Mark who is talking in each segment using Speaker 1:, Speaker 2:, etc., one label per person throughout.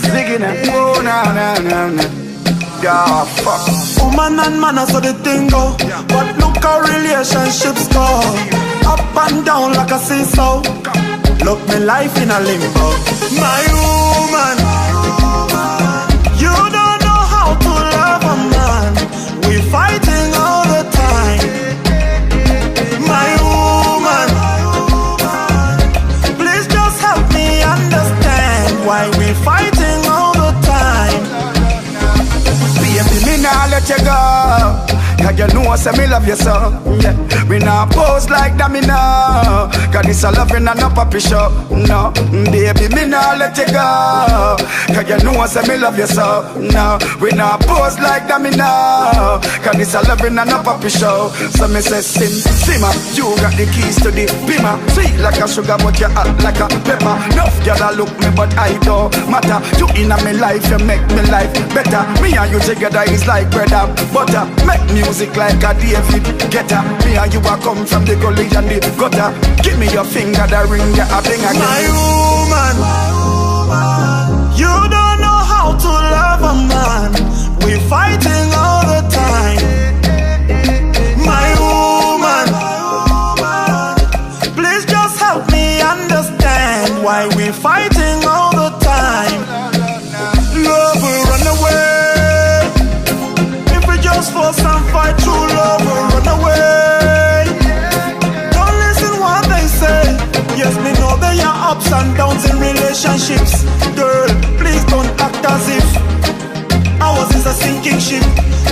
Speaker 1: Zigging it, oh na. Yeah, fuck.
Speaker 2: Woman and man, I saw the thing go. But look how relationships go. Up and down like a seesaw. Look me life in a limbo. My woman, you don't know how to love a man. We fighting all the time. My woman, please just help me understand why we fighting all the time.
Speaker 1: Baby, me nah let you go. Cause you know say me love you so. Yeah. Me nah pose like that, me nah. Cause this a loving and a puppy show. No, baby, me nah let you go. Cause you know say me love you so. No, we nah pose like that, me nah. Cause this a loving and a puppy show. So me say simmer, you got the keys to the beamer. Sweet like a sugar but you hot like a pepper. Enough gyal look me but I don't matter. You inna me life, you make me life better. Me and you together is like bread and butter. Make music like a David Guetta. Me and you a come from the gully and the gutter. Give me your finger, the ring, you a bling again.
Speaker 2: My woman, you don't know how to love a man. We fighting all the time. My woman, please just help me understand why we fighting all the time. Love will run away if we just force and fight. True love will run away. Don't listen what they say. Yes, me know there are ups and downs in relationships. Girl, please don't act as if ours is a sinking ship.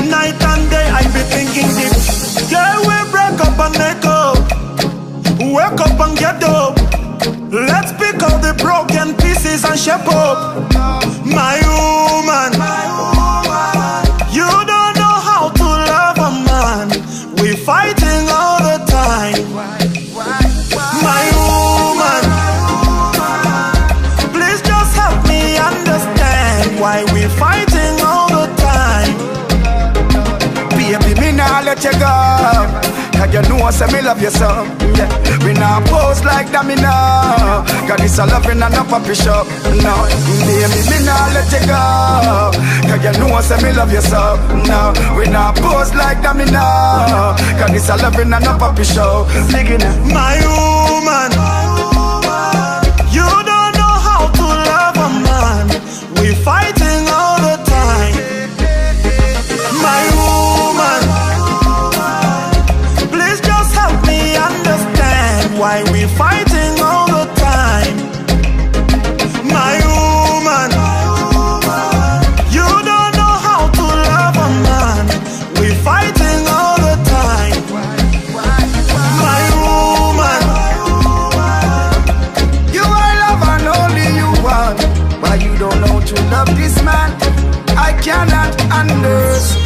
Speaker 2: Night and day I be thinking deep. Girl, we break up and make up. Wake up and get up. Let's pick up the broken pieces and shape up. My woman, you don't know how to love a man. We fighting all the time. My woman, please just help me understand why we fighting all the time.
Speaker 1: Baby, me nah let you go. Cause you know say me love you so. Yeah. We nah pose like that, me nah. Cause this a loving and a puppy show. No, baby, me nah let you go. Cause you know say me love you so. No, we nah pose like that, me nah. Cause this a loving and a puppy show.
Speaker 2: My woman, you don't know how to love a man. We fighting all the time. My woman, please just help me understand why we fighting all the time. My woman, you don't know how to love a man. We fighting all the time. My woman,
Speaker 1: you are love and only you want. Why you don't know to love this man? I cannot understand.